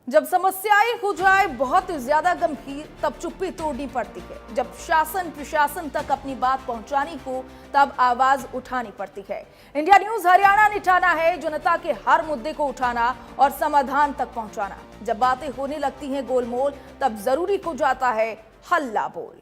जब समस्याएं हो जाए बहुत ज्यादा गंभीर तब चुप्पी तोड़नी पड़ती है। जब शासन प्रशासन तक अपनी बात पहुंचानी हो तब आवाज उठानी पड़ती है। इंडिया न्यूज हरियाणा ने ठाना है जनता के हर मुद्दे को उठाना और समाधान तक पहुंचाना। जब बातें होने लगती हैं गोलमोल तब जरूरी हो जाता है हल्ला बोल।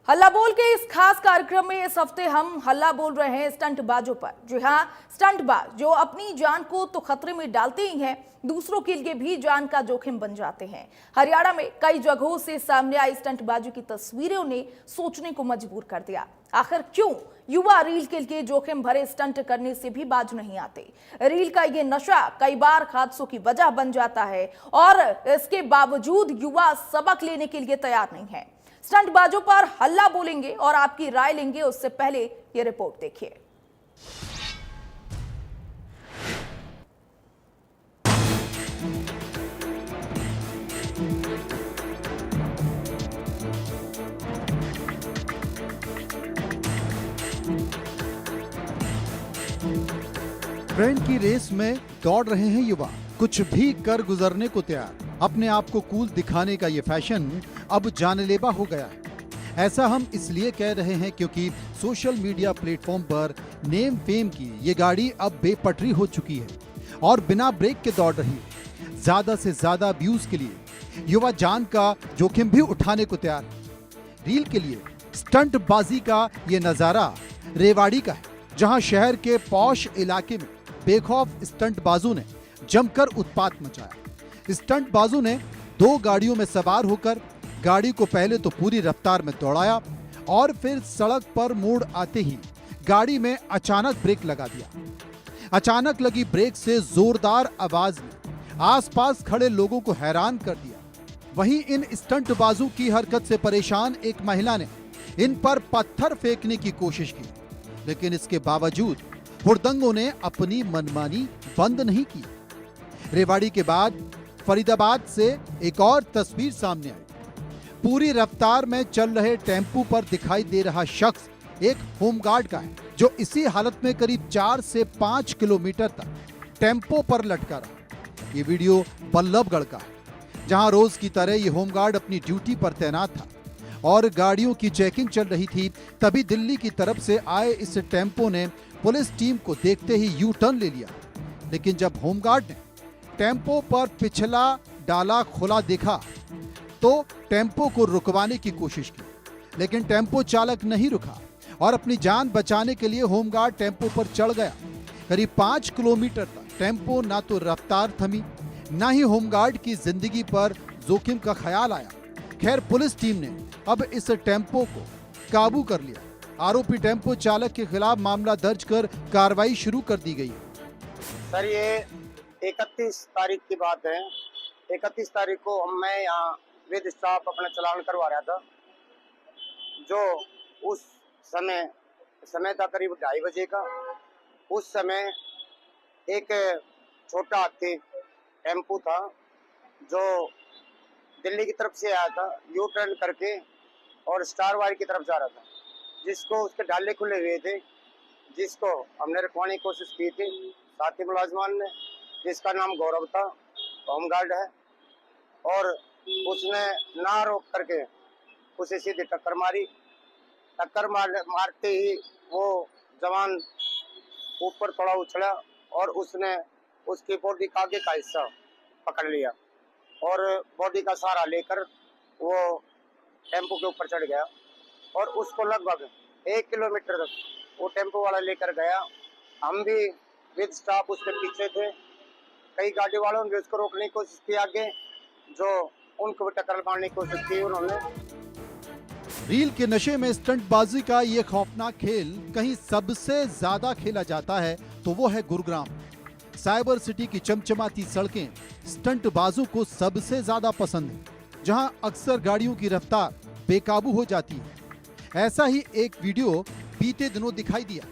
हल्ला बोल के इस खास कार्यक्रम में इस हफ्ते हम हल्ला बोल रहे हैं स्टंटबाजों पर। जी हां, स्टंटबाज जो अपनी जान को तो खतरे में डालते ही हैं, दूसरों के लिए भी जान का जोखिम बन जाते हैं। हरियाणा में कई जगहों से सामने आई स्टंटबाजों की तस्वीरें ने सोचने को मजबूर कर दिया। आखिर क्यों युवा रील के लिए जोखिम भरे स्टंट करने से भी बाज नहीं आते? रील का ये नशा कई बार हादसों की वजह बन जाता है और इसके बावजूद युवा सबक लेने के लिए तैयार नहीं है। स्टंटबाजों पर हल्ला बोलेंगे और आपकी राय लेंगे, उससे पहले ये रिपोर्ट देखिए। ट्रेंड की रेस में दौड़ रहे हैं युवा, कुछ भी कर गुजरने को तैयार। अपने आप को कूल दिखाने का ये फैशन अब जानलेवा हो गया है। ऐसा हम इसलिए कह रहे हैं क्योंकि सोशल मीडिया प्लेटफॉर्म पर नेम फेम की ये गाड़ी अब बेपटरी हो चुकी है और बिना ब्रेक के दौड़ रही है। ज्यादा से ज्यादा व्यूज के लिए युवा जान का जोखिम भी उठाने को तैयार है। रील के लिए स्टंटबाजी का ये नजारा रेवाड़ी का है, जहां शहर के पॉश इलाके में बेखौफ स्टंटबाजों ने जमकर उत्पात मचाया। स्टंटबाजों ने 2 गाड़ियों में सवार होकर गाड़ी को पहले तो पूरी रफ्तार में दौड़ाया और फिर सड़क पर मोड़ आते ही गाड़ी में अचानक ब्रेक लगा दिया। अचानक लगी ब्रेक से जोरदार आवाज ने आसपास खड़े लोगों को हैरान कर दिया। वहीं इन स्टंटबाजों की हरकत से परेशान एक महिला ने इन पर पत्थर फेंकने की कोशिश की, लेकिन इसके बावजूद हुड़दंगों ने अपनी मनमानी बंद नहीं की। रेवाड़ी के बाद फरीदाबाद से एक और तस्वीर सामने आई। पूरी रफ्तार में चल रहे टेम्पू पर दिखाई दे रहा शख्स एक होमगार्ड का है, जो इसी हालत में करीब 4 से 5 किलोमीटर तक टेम्पो पर लटका रहा। ये वीडियो बल्लभगढ़ का है, जहां रोज की तरह ये होमगार्ड अपनी ड्यूटी पर तैनात था और गाड़ियों की चेकिंग चल रही थी। तभी दिल्ली की तरफ से आए इस टेम्पो ने पुलिस टीम को देखते ही यू टर्न ले लिया। लेकिन जब होमगार्ड ने टेम्पो पर पिछला डाला खुला देखा तो टेम्पो को रुकवाने की कोशिश की, लेकिन टेम्पो चालक नहीं रुका और अपनी जान बचाने के लिए होमगार्ड टेम्पो पर चढ़ गया। करीब 5 किलोमीटर तक टेम्पो ना तो रफ्तार थमी, ना ही होमगार्ड की जिंदगी पर जोखिम का ख्याल आया। खैर, पुलिस टीम ने अब इस टेम्पो को काबू कर लिया। आरोपी टेम्पो चालक के खिलाफ मामला दर्ज कर कार्रवाई शुरू कर दी गई। सर, ये 31 तारीख की बात है। 31 तारीख को मैं यहाँ विद स्टाफ अपना चालान करवा रहा था। जो उस समय था करीब 2:30 बजे का। उस समय एक छोटा हाथी टेम्पू था जो दिल्ली की तरफ से आया था, यू टर्न करके और स्टार वायर की तरफ जा रहा था, जिसको उसके डाले खुले हुए थे, जिसको हमने रखवाने की कोशिश की थी साथी मुलाजमान ने, जिसका नाम गौरव था, होमगार्ड है, और उसने ना रोक करके उसे सीधी टक्कर मारी। टक्कर मारते ही वो जवान ऊपर थोड़ा उछला और उसने उसकी बॉडी का आगे का हिस्सा पकड़ लिया और बॉडी का सहारा लेकर वो टेम्पो के ऊपर चढ़ गया और उसको लगभग 1 किलोमीटर तक वो टेम्पो वाला लेकर गया। हम भी विद स्टाफ उसके पीछे थे। कई गाड़ी वालों ने भी उसको रोकने की कोशिश की आगे, जो उनको टक्कर मारने की कोशिश की उन्होंने। रील के नशे में स्टंटबाजी का ये खौफनाक खेल कहीं सबसे ज्यादा खेला जाता है तो वो है गुरुग्राम। साइबर सिटी की चमचमाती सड़कें स्टंटबाजों को सबसे ज्यादा पसंद है, जहां अक्सर गाड़ियों की रफ्तार बेकाबू हो जाती है। ऐसा ही एक वीडियो बीते दिनों दिखाई दिया।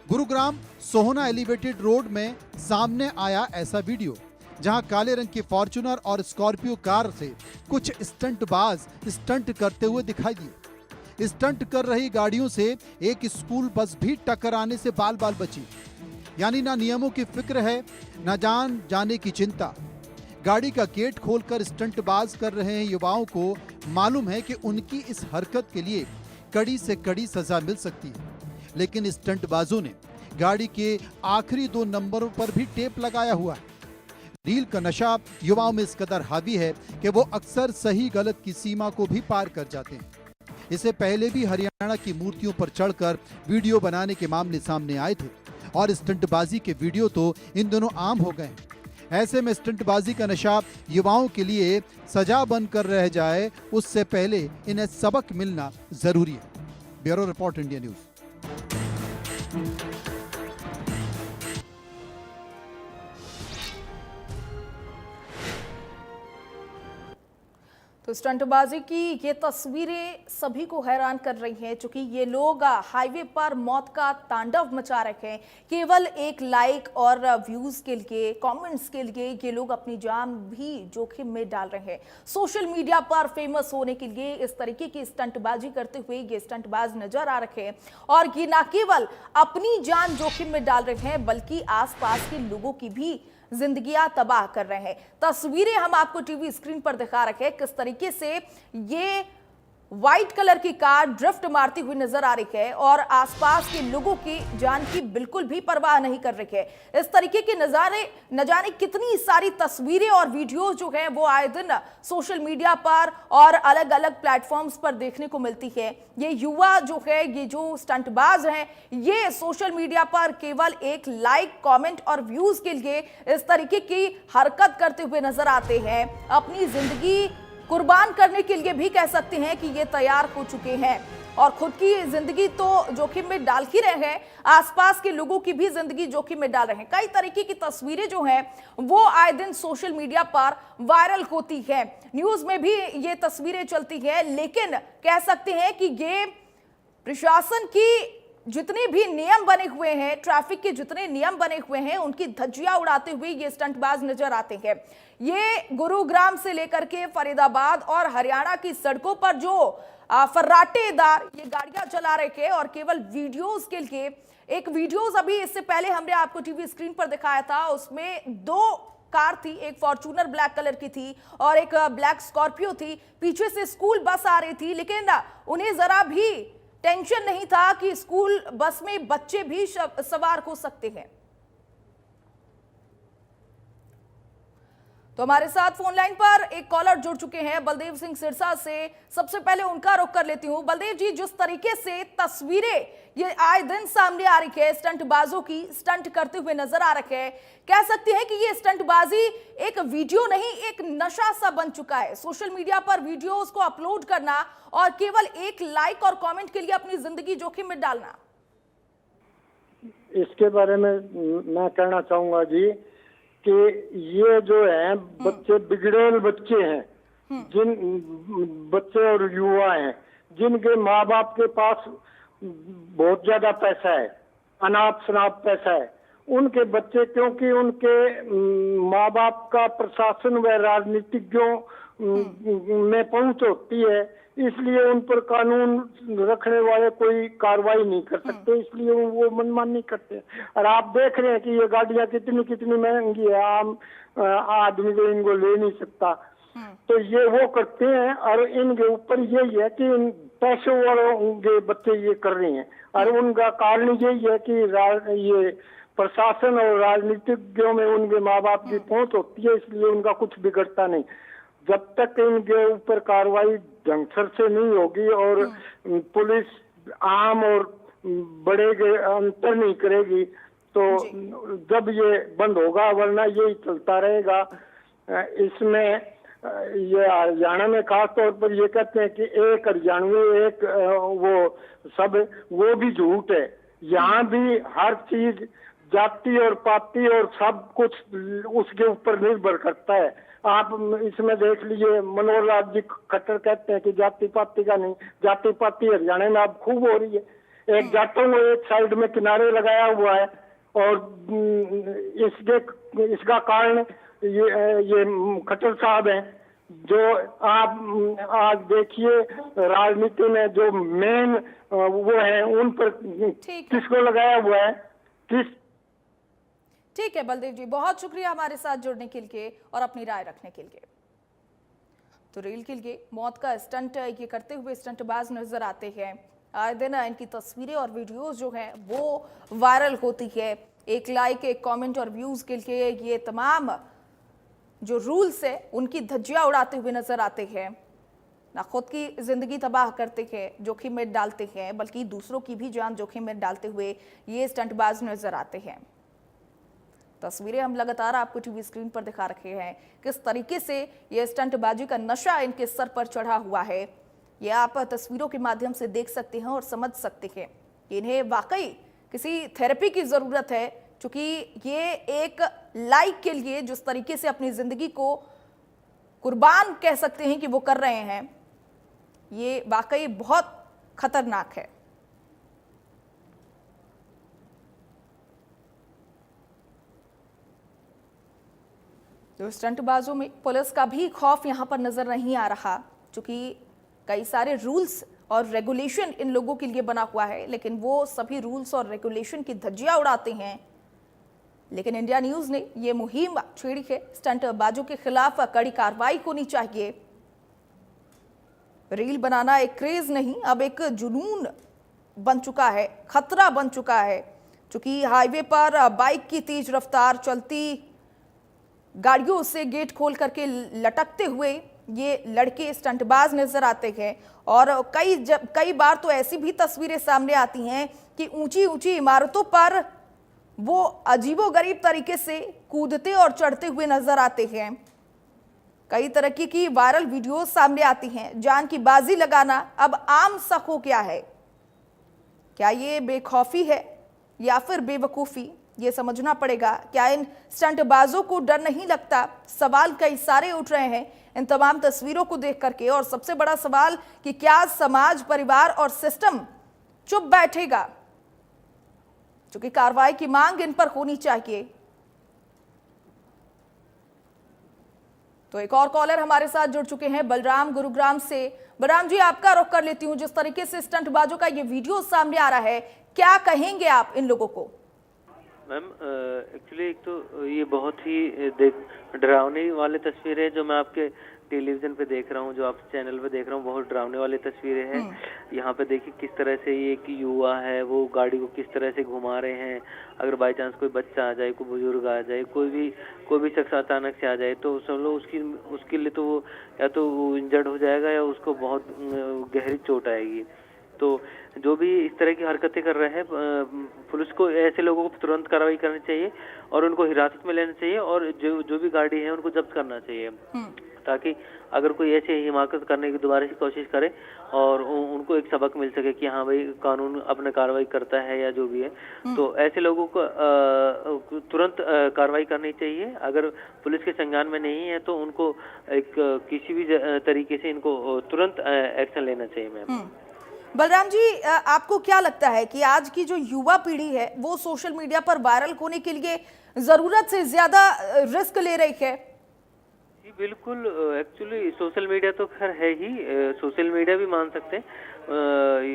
गुरुग्राम सोहना एलिवेटेड रोड में सामने आया ऐसा वीडियो, जहां काले रंग की फॉर्च्यूनर और स्कॉर्पियो कार से कुछ स्टंटबाज स्टंट करते हुए दिखाई दिए। स्टंट कर रही गाड़ियों से एक स्कूल बस भी टकराने से बाल बाल बची। यानी ना नियमों की फिक्र है, ना जान जाने की चिंता। गाड़ी का गेट खोलकर स्टंटबाज कर रहे हैं युवाओं को मालूम है कि उनकी इस हरकत के लिए कड़ी से कड़ी सजा मिल सकती है, लेकिन स्टंटबाजों ने गाड़ी के आखिरी 2 नंबरों पर भी टेप लगाया हुआ है। रील का नशा युवाओं में इस कदर हावी है कि वो अक्सर सही गलत की सीमा को भी पार कर जाते हैं। इससे पहले भी हरियाणा की मूर्तियों पर चढ़कर वीडियो बनाने के मामले सामने आए थे और स्टंटबाजी के वीडियो तो इन दोनों आम हो गए हैं। ऐसे में स्टंटबाजी का नशा युवाओं के लिए सजा बनकर रह जाए, उससे पहले इन्हें सबक मिलना जरूरी है। Bureau report, India news. तो स्टंटबाजी की ये तस्वीरें सभी को हैरान कर रही हैं, क्योंकि ये लोग हाईवे पर मौत का तांडव मचा रखे हैं। केवल एक लाइक और व्यूज के लिए, कमेंट्स के लिए ये लोग अपनी जान भी जोखिम में डाल रहे हैं। सोशल मीडिया पर फेमस होने के लिए इस तरीके की स्टंटबाजी करते हुए ये स्टंटबाज नजर आ रखे हैं और ये न केवल अपनी जान जोखिम में डाल रहे हैं बल्कि आसपास के लोगों की भी जिंदगियां तबाह कर रहे हैं। तस्वीरें हम आपको टीवी स्क्रीन पर दिखा रखे हैं किस तरीके से ये व्हाइट कलर की कार ड्रिफ्ट मारती हुई नजर आ रही है और आसपास के लोगों की जान की बिल्कुल भी परवाह नहीं कर रही है। इस तरीके के नजारे न जाने कितनी सारी तस्वीरें और वीडियोस जो हैं वो आए दिन सोशल मीडिया पर और अलग अलग प्लेटफॉर्म्स पर देखने को मिलती है। ये युवा जो है, ये जो स्टंटबाज हैं, ये सोशल मीडिया पर केवल एक लाइक, कमेंट और व्यूज के लिए इस तरीके की हरकत करते हुए नजर आते हैं। अपनी जिंदगी कुर्बान करने के लिए भी कह सकते हैं कि ये तैयार हो चुके हैं और खुद की जिंदगी तो जोखिम में डाल ही रहे हैं, आसपास के लोगों की भी जिंदगी जोखिम में डाल रहे हैं। कई तरीके की तस्वीरें जो हैं वो आए दिन सोशल मीडिया पर वायरल होती है, न्यूज में भी ये तस्वीरें चलती है, लेकिन कह सकते हैं कि ये प्रशासन की जितने भी नियम बने हुए हैं, ट्रैफिक के जितने नियम बने हुए हैं, उनकी धज्जियां उड़ाते हुए ये स्टंटबाज नजर आते हैं। ये गुरुग्राम से लेकर के फरीदाबाद और हरियाणा की सड़कों पर जो फर्राटेदार ये गाड़ियां चला रहे थे और केवल वीडियोस के लिए, एक वीडियोस अभी इससे पहले हमने आपको टीवी स्क्रीन पर दिखाया था, उसमें 2 कार थी, एक फॉर्च्यूनर ब्लैक कलर की थी और एक ब्लैक स्कॉर्पियो थी। पीछे से स्कूल बस आ रही थी, लेकिन उन्हें जरा भी टेंशन नहीं था कि स्कूल बस में बच्चे भी सवार हो सकते हैं। तो हमारे साथ फोन लाइन पर एक कॉलर जुड़ चुके हैं बलदेव सिंह सिरसा से। सबसे पहले उनका रुख कर लेती हूं। बलदेव जी, जिस तरीके से तस्वीरें ये आए दिन सामने आ रही है स्टंटबाजों की, स्टंट करते हुए नजर आ रखे हैं, कह सकते हैं कि ये स्टंटबाजी एक वीडियो नहीं, एक नशा सा बन चुका है। सोशल मीडिया पर वीडियोस को अपलोड करना और केवल एक लाइक और कमेंट के लिए अपनी जिंदगी जोखिम में डालना। इसके बारे में मैं कहना चाहूंगा जी कि ये जो है बच्चे, बिगड़ेल बच्चे हैं, जिन बच्चे और युवा हैं जिनके माँ बाप के पास बहुत ज्यादा पैसा है, अनाप शनाप पैसा है, उनके बच्चे, क्योंकि उनके माँ बाप का प्रशासन व राजनीतिज्ञों में पहुंच होती है, इसलिए उन पर कानून रखने वाले कोई कार्रवाई नहीं कर सकते, इसलिए वो मनमानी करते हैं। और आप देख रहे हैं कि ये गाड़ियां कितनी कितनी महंगी है, आम आदमी को इनको ले नहीं सकता, तो ये वो करते हैं। और इनके ऊपर यही है कि इन पैसों वालों के बच्चे ये कर रहे हैं, और उनका कारण यही है कि ये प्रशासन और राजनीतिज्ञों में उनके माँ बाप की पहुंच होती है, इसलिए उनका कुछ बिगड़ता नहीं। जब तक इनके ऊपर कार्रवाई ढंग से नहीं होगी और पुलिस आम और बड़े के अंतर नहीं करेगी, तो जब ये बंद होगा, वरना यही चलता रहेगा। इसमें ये हरियाणा में खास तौर पर ये कहते हैं कि एक हरियाणवी एक वो सब, वो भी झूठ है। यहाँ भी हर चीज जाति और पाति और सब कुछ उसके ऊपर निर्भर करता है। आप इसमें देख लीजिए, मनोहर लाल जी खट्टर कहते हैं कि जाति पाति का नहीं, जाति पाति हरियाणा में अब खूब हो रही है। एक जाटों को एक साइड में किनारे लगाया हुआ है और इसका कारण ये खट्टर साहब हैं, जो आप आज देखिए राजनीति में जो मेन वो है, उन पर ठीक है। किसको लगाया हुआ है, किस ठीक है बलदेव जी, बहुत शुक्रिया हमारे साथ जुड़ने के लिए और अपनी राय रखने के लिए। तो रेल के लिए मौत का स्टंट ये करते हुए स्टंटबाज नजर आते हैं। आए दिन इनकी तस्वीरें और वीडियोस जो हैं वो वायरल होती है। एक लाइक, एक कमेंट और व्यूज के लिए ये तमाम जो रूल्स है उनकी धज्जियां उड़ाते हुए नजर आते हैं। ना खुद की जिंदगी तबाह करते हैं, जोखिम में डालते हैं, बल्कि दूसरों की भी जान जोखिम में डालते हुए ये स्टंटबाज नजर आते हैं। तस्वीरें हम लगातार आपको टीवी स्क्रीन पर दिखा रखे हैं किस तरीके से ये स्टंटबाजी का नशा इनके सर पर चढ़ा हुआ है। ये आप तस्वीरों के माध्यम से देख सकते हैं और समझ सकते हैं कि इन्हें वाकई किसी थेरेपी की जरूरत है, क्योंकि ये एक लाइक के लिए जिस तरीके से अपनी जिंदगी को कुर्बान कह सकते हैं कि वो कर रहे हैं, ये वाकई बहुत खतरनाक है। तो स्टंटबाजों में पुलिस का भी खौफ यहां पर नजर नहीं आ रहा, क्योंकि कई सारे रूल्स और रेगुलेशन इन लोगों के लिए बना हुआ है, लेकिन वो सभी रूल्स और रेगुलेशन की धज्जियां उड़ाते हैं। लेकिन इंडिया न्यूज ने ये मुहिम छेड़ी है। स्टंटबाजों के खिलाफ कड़ी कार्रवाई होनी चाहिए। रील बनाना एक क्रेज नहीं, अब एक जुनून बन चुका है, खतरा बन चुका है, क्योंकि हाईवे पर बाइक की तेज रफ्तार चलती गाड़ियों से गेट खोल करके लटकते हुए ये लड़के स्टंटबाज नजर आते हैं। और कई बार तो ऐसी भी तस्वीरें सामने आती हैं कि ऊंची ऊंची इमारतों पर वो अजीबोगरीब तरीके से कूदते और चढ़ते हुए नजर आते हैं। कई तरह की वायरल वीडियो सामने आती हैं। जान की बाजी लगाना अब आम सा हो गया है। क्या ये बेखौफी है या फिर बेवकूफ़ी, ये समझना पड़ेगा। क्या इन स्टंटबाजों को डर नहीं लगता? सवाल कई सारे उठ रहे हैं इन तमाम तस्वीरों को देख करके। और सबसे बड़ा सवाल कि क्या समाज, परिवार और सिस्टम चुप बैठेगा? क्योंकि कार्रवाई की मांग इन पर होनी चाहिए। तो एक और कॉलर हमारे साथ जुड़ चुके हैं, बलराम गुरुग्राम से। बलराम जी, आपका रुख कर लेती हूं। जिस तरीके से स्टंटबाजों का ये वीडियो सामने आ रहा है, क्या कहेंगे आप इन लोगों को? मैम, एक्चुअली एक तो ये बहुत ही डरावने वाली तस्वीरें हैं जो मैं आपके टेलीविजन पे देख रहा हूँ, जो आप चैनल पे देख रहा हूँ। बहुत डरावने वाली तस्वीरें हैं। यहाँ पे देखिए किस तरह से ये एक युवा है, वो गाड़ी को किस तरह से घुमा रहे हैं। अगर बाई चांस कोई बच्चा आ जाए, कोई बुजुर्ग आ जाए, कोई भी शख्स अचानक से आ जाए, तो सब लोग उसके लिए तो वो या तो वो इंजर्ड हो जाएगा या उसको बहुत गहरी चोट आएगी। तो जो भी इस तरह की हरकतें कर रहे हैं, पुलिस को ऐसे लोगों को तुरंत कार्रवाई करनी चाहिए और उनको हिरासत में लेना चाहिए और जो भी गाड़ी है उनको जब्त करना चाहिए, ताकि अगर कोई ऐसे हिमाकत करने की दोबारा से कोशिश करे और उनको एक सबक मिल सके कि हाँ भाई, कानून अपने कार्रवाई करता है या जो भी है। तो ऐसे लोगों को तुरंत कार्रवाई करनी चाहिए। अगर पुलिस के संज्ञान में नहीं है तो उनको एक किसी भी तरीके से इनको तुरंत एक्शन लेना चाहिए। मैम, बलराम जी, आपको क्या लगता है कि आज की जो युवा पीढ़ी है वो सोशल मीडिया पर वायरल होने के लिए जरूरत से ज्यादा रिस्क ले रही है? जी बिल्कुल। एक्चुअली सोशल मीडिया तो खैर है ही, सोशल मीडिया भी मान सकते हैं,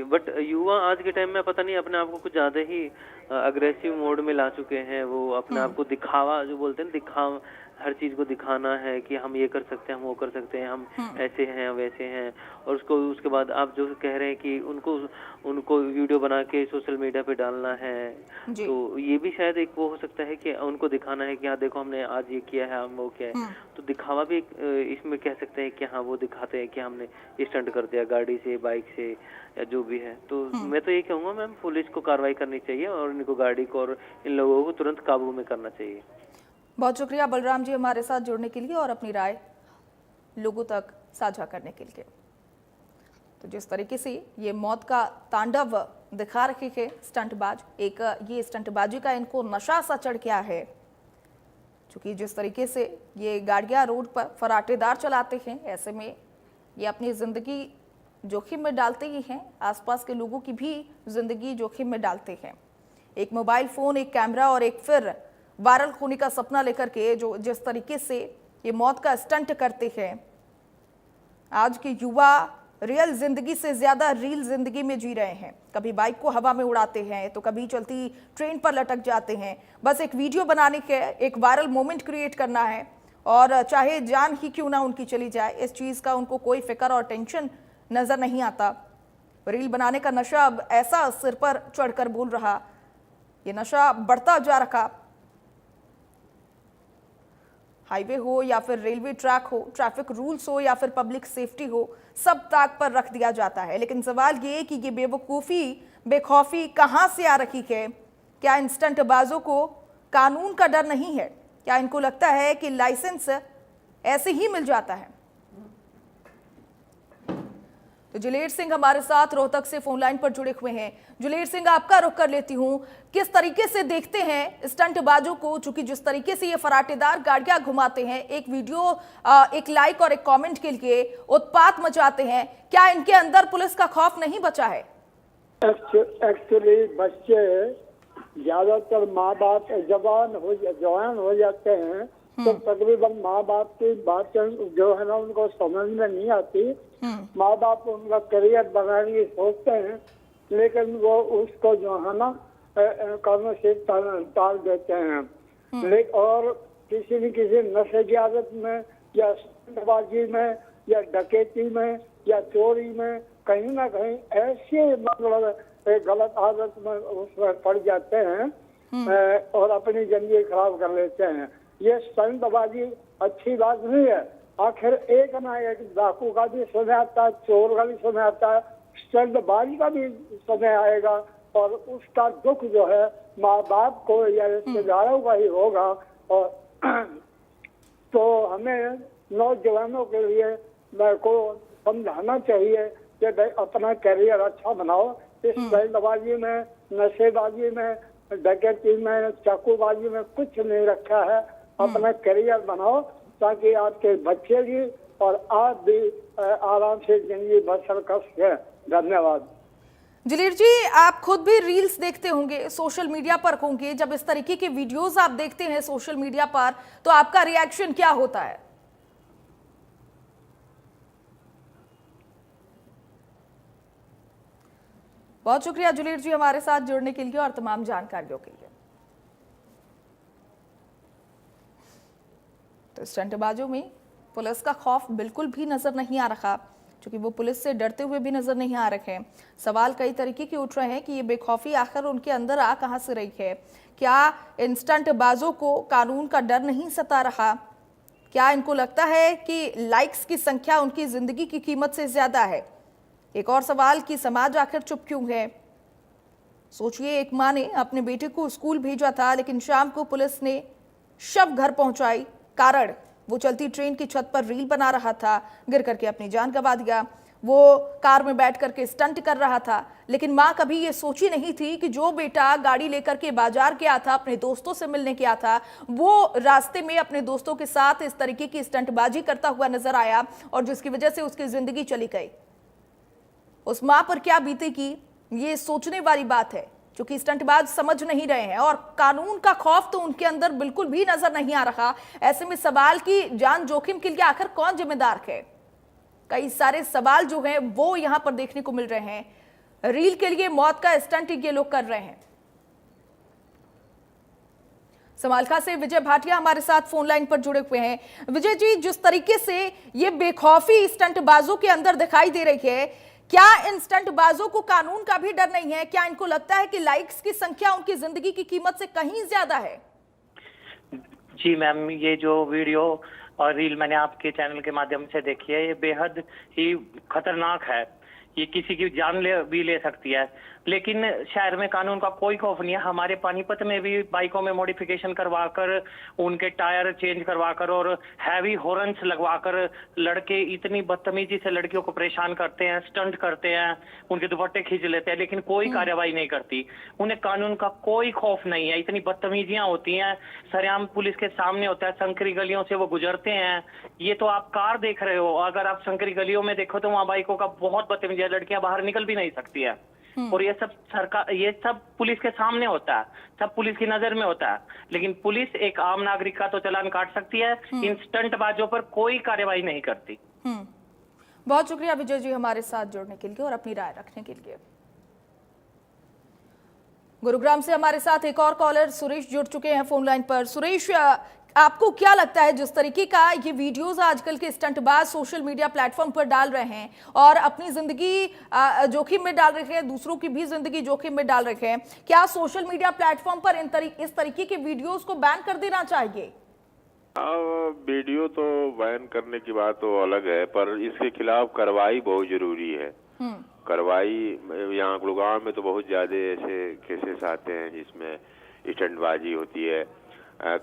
बट युवा आज के टाइम में पता नहीं अपने आप को कुछ ज्यादा ही अग्रेसिव मोड में ला चुके हैं। वो अपने आप को दिखावा जो बोलते हैं, दिखावा, हर चीज को दिखाना है कि हम ये कर सकते हैं, हम वो कर सकते हैं, हम ऐसे हैं, वैसे हैं। और उसके बाद आप जो कह रहे हैं कि उनको वीडियो बना के सोशल मीडिया पे डालना है, तो ये भी शायद एक वो हो सकता है कि उनको दिखाना है कि हाँ देखो हमने आज ये किया है, हम वो किया है। तो दिखावा भी इसमें कह सकते हैं कि हाँ वो दिखाते हैं कि हमने ये स्टंट कर दिया गाड़ी से, बाइक से या जो भी है। तो मैं तो ये कहूँगा मैम, पुलिस को कार्रवाई करनी चाहिए और इनको गाड़ी को और इन लोगों को तुरंत काबू में करना चाहिए। बहुत शुक्रिया बलराम जी हमारे साथ जुड़ने के लिए और अपनी राय लोगों तक साझा करने के लिए। तो जिस तरीके से ये मौत का तांडव दिखा रखे हैं स्टंटबाज, एक ये स्टंटबाजी का इनको नशा सा चढ़ गया है, क्योंकि जिस तरीके से ये गाड़ियां रोड पर फराटेदार चलाते हैं, ऐसे में ये अपनी ज़िंदगी जोखिम में डालते ही हैं, आसपास के लोगों की भी ज़िंदगी जोखिम में डालते हैं। एक मोबाइल फ़ोन, एक कैमरा और एक फिर वायरल होने का सपना लेकर के जो जिस तरीके से ये मौत का स्टंट करते हैं, आज के युवा रियल जिंदगी से ज्यादा रील जिंदगी में जी रहे हैं। कभी बाइक को हवा में उड़ाते हैं तो कभी चलती ट्रेन पर लटक जाते हैं। बस एक वीडियो बनाने के, एक वायरल मोमेंट क्रिएट करना है और चाहे जान ही क्यों ना उनकी चली जाए, इस चीज का उनको कोई फिक्र और टेंशन नजर नहीं आता। रील बनाने का नशा अब ऐसा सिर पर चढ़कर बोल रहा, ये नशा बढ़ता जा रहा। हाईवे हो या फिर रेलवे ट्रैक हो, ट्रैफिक रूल्स हो या फिर पब्लिक सेफ्टी हो, सब ताक पर रख दिया जाता है। लेकिन सवाल ये कि ये बेखौफी कहां से आ रही है? क्या इंस्टेंट बाजों को कानून का डर नहीं है? क्या इनको लगता है कि लाइसेंस ऐसे ही मिल जाता है? तो जुलेर सिंह हमारे साथ रोहतक से फोन लाइन पर जुड़े हुए हैं। जुलेर सिंह, आपका रुख कर लेती हूं, किस तरीके से देखते हैं स्टंटबाजों को? चूंकि जिस तरीके से ये फराटेदार गाड़ियां घुमाते हैं, एक वीडियो, एक लाइक और एक कमेंट के लिए उत्पात मचाते हैं, क्या इनके अंदर पुलिस का खौफ नहीं बचा है? एक्चुअली बच्चे ज्यादातर माँ बाप जवान हो जाते हैं तो तकरीबन माँ बाप की बातें जो है ना उनको समझ में नहीं आती। माँ बाप उनका करियर बनाने की सोचते हैं, लेकिन वो उसको जो है ना करने से टाल देते हैं। और किसी न किसी नशे की आदत में या स्टंटबाजी में या डकैती में या चोरी में कहीं ना कहीं ऐसे मतलब गलत आदत में उसमें पड़ जाते हैं और अपनी जिंदगी खराब कर लेते हैं। ये स्टंटबाजी अच्छी बात नहीं है। आखिर एक ना एक डाकू का भी समय आता है, चोर का भी समय आता है, स्टंटबाजी का भी समय आएगा और उसका दुख जो है माँ बाप को या रिश्तेदारों का ही होगा। और तो हमें नौजवानों के लिए मेरे को समझाना चाहिए कि भाई अपना करियर अच्छा बनाओ। इस स्टंटबाजी में, नशेबाजी में, डकैती में, चाकूबाजी में कुछ नहीं रखा है। अपना करियर बनाओ ताकि आपके बच्चे भी और आप भी आराम से जिंदगी बसर कर सकें। धन्यवाद। जुलेर जी, आप खुद भी रील्स देखते होंगे, सोशल मीडिया पर होंगे। जब इस तरीके के वीडियोस आप देखते हैं सोशल मीडिया पर, तो आपका रिएक्शन क्या होता है? बहुत शुक्रिया जुलेर जी हमारे साथ जुड़ने के लिए और तमाम जानकारियों के लिए। तो स्टंटबाजों में पुलिस का खौफ बिल्कुल भी नजर नहीं आ रहा, क्योंकि वो पुलिस से डरते हुए भी नजर नहीं आ रहे हैं। सवाल कई तरीके के उठ रहे हैं कि ये बेखौफी आखिर उनके अंदर आ कहां से रही है? क्या इन स्टंटबाजों को कानून का डर नहीं सता रहा? क्या इनको लगता है कि लाइक्स की संख्या उनकी जिंदगी की कीमत से ज्यादा है? एक और सवाल कि समाज आखिर चुप क्यों है? सोचिए, एक माँ ने अपने बेटे को स्कूल भेजा था, लेकिन शाम को पुलिस ने शव घर पहुंचाई। कारण, वो चलती ट्रेन की छत पर रील बना रहा था, गिर करके अपनी जान गंवा दिया। वो कार में बैठ करके स्टंट कर रहा था, लेकिन माँ कभी ये सोची नहीं थी कि जो बेटा गाड़ी लेकर के बाजार गया था, अपने दोस्तों से मिलने गया था, वो रास्ते में अपने दोस्तों के साथ इस तरीके की स्टंटबाजी करता हुआ नजर आया और जिसकी वजह से उसकी जिंदगी चली गई। उस माँ पर क्या बीतेगी, ये सोचने वाली बात है, क्योंकि स्टंटबाज समझ नहीं रहे हैं और कानून का खौफ तो उनके अंदर बिल्कुल भी नजर नहीं आ रहा। ऐसे में सवाल की जान जोखिम के लिए आखिर कौन जिम्मेदार है? कई सारे सवाल जो हैं वो यहां पर देखने को मिल रहे हैं। रील के लिए मौत का स्टंट ये लोग कर रहे हैं। समालखा से विजय भाटिया हमारे साथ फोन लाइन पर जुड़े हुए हैं। विजय जी, जिस तरीके से ये बेखौफी स्टंटबाजों के अंदर दिखाई दे रही है, क्या इन स्टंटबाजों को कानून का भी डर नहीं है? क्या इनको लगता है कि लाइक्स की संख्या उनकी जिंदगी की कीमत से कहीं ज्यादा है? जी मैम, ये जो वीडियो और रील मैंने आपके चैनल के माध्यम से देखी है, ये बेहद ही खतरनाक है। ये किसी की जान भी ले सकती है, लेकिन शहर में कानून का कोई खौफ नहीं है। हमारे पानीपत में भी बाइकों में मॉडिफिकेशन करवाकर, उनके टायर चेंज करवाकर और हैवी हॉर्न्स लगवाकर लड़के इतनी बदतमीजी से लड़कियों को परेशान करते हैं, स्टंट करते हैं, उनके दुपट्टे खींच लेते हैं, लेकिन कोई कार्रवाई नहीं करती। उन्हें कानून का कोई खौफ नहीं है। इतनी बदतमीजियां होती हैं, सरेआम पुलिस के सामने होता है, संकरी गलियों से वो गुजरते हैं। ये तो आप कार देख रहे हो, अगर आप संकरी गलियों में देखो तो वहां बाइकों का बहुत बदतमीजी है, लड़कियां बाहर निकल भी नहीं सकती है। और ये सब सरकार, ये सब पुलिस के सामने होता है, सब पुलिस की नजर में होता है, लेकिन पुलिस एक आम नागरिक का तो चालान काट सकती है, इन स्टंटबाजों पर कोई कार्रवाई नहीं करती। बहुत शुक्रिया विजय जी हमारे साथ जुड़ने के लिए और अपनी राय रखने के लिए। गुरुग्राम से हमारे साथ एक और कॉलर सुरेश जुड़ चुके हैं फोन लाइन पर। सुरेश, आपको क्या लगता है जिस तरीके का ये वीडियोस आजकल के स्टंटबाज सोशल मीडिया प्लेटफॉर्म पर डाल रहे हैं और अपनी जिंदगी जोखिम में डाल रहे हैं, दूसरों की भी जिंदगी जोखिम में डाल रहे हैं, क्या सोशल मीडिया प्लेटफॉर्म पर इस तरीके के वीडियोस को बैन कर देना चाहिए? वीडियो तो बैन करने की बात तो अलग है, पर इसके खिलाफ कार्रवाई बहुत जरूरी है। कार्रवाई यहाँ गुड़गांव में तो बहुत ज्यादा ऐसे केसेस आते हैं जिसमें स्टंटबाजी होती है,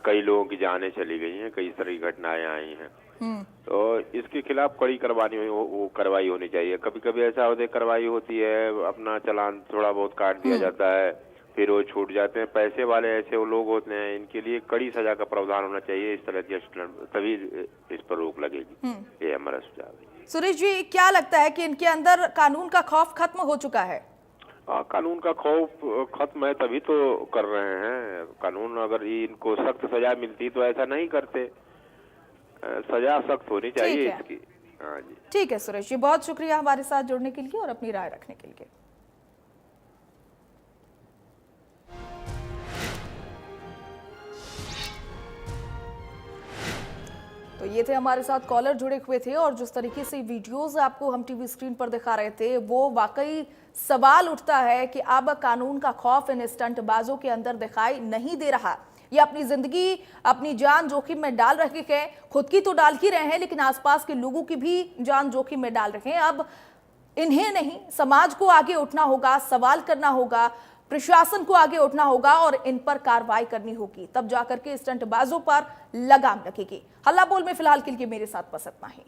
कई लोगों की जानें चली गई हैं, कई तरह की घटनाएं आई हैं। तो इसके खिलाफ कड़ी कार्रवाई होनी चाहिए। कभी कभी ऐसा होता है कार्रवाई होती है, अपना चालान थोड़ा बहुत काट दिया जाता है, फिर वो छूट जाते हैं। पैसे वाले ऐसे वो लोग होते हैं, इनके लिए कड़ी सजा का प्रावधान होना चाहिए। इस तरह के तभी इस पर रोक लगेगी, ये हमारा सुझाव है। सुरेश जी, क्या लगता है कि इनके अंदर कानून का खौफ खत्म हो चुका है? कानून का खौफ खत्म है तभी तो कर रहे हैं। कानून अगर इनको सख्त सजा मिलती तो ऐसा नहीं करते, सजा सख्त होनी चाहिए इसकी। हाँ जी, ठीक है सुरेश जी, बहुत शुक्रिया हमारे साथ जुड़ने के लिए और अपनी राय रखने के लिए। तो ये थे हमारे साथ कॉलर जुड़े हुए थे और जिस तरीके से वीडियोस आपको हम टीवी स्क्रीन पर दिखा रहे थे वो वाकई सवाल उठता है कि अब कानून का खौफ इन स्टंटबाजों के अंदर दिखाई नहीं दे रहा। ये अपनी जिंदगी, अपनी जान जोखिम में डाल रहे हैं, खुद की तो डाल ही रहे हैं लेकिन आसपास के लोगों की भी जान जोखिम में डाल रहे हैं। अब इन्हें नहीं, समाज को आगे उठना होगा, सवाल करना होगा, प्रशासन को आगे उठना होगा और इन पर कार्रवाई करनी होगी, तब जाकर के स्टंटबाजों पर लगाम लगेगी। हल्ला बोल में फिलहाल के लिए मेरे साथ बस इतना ही।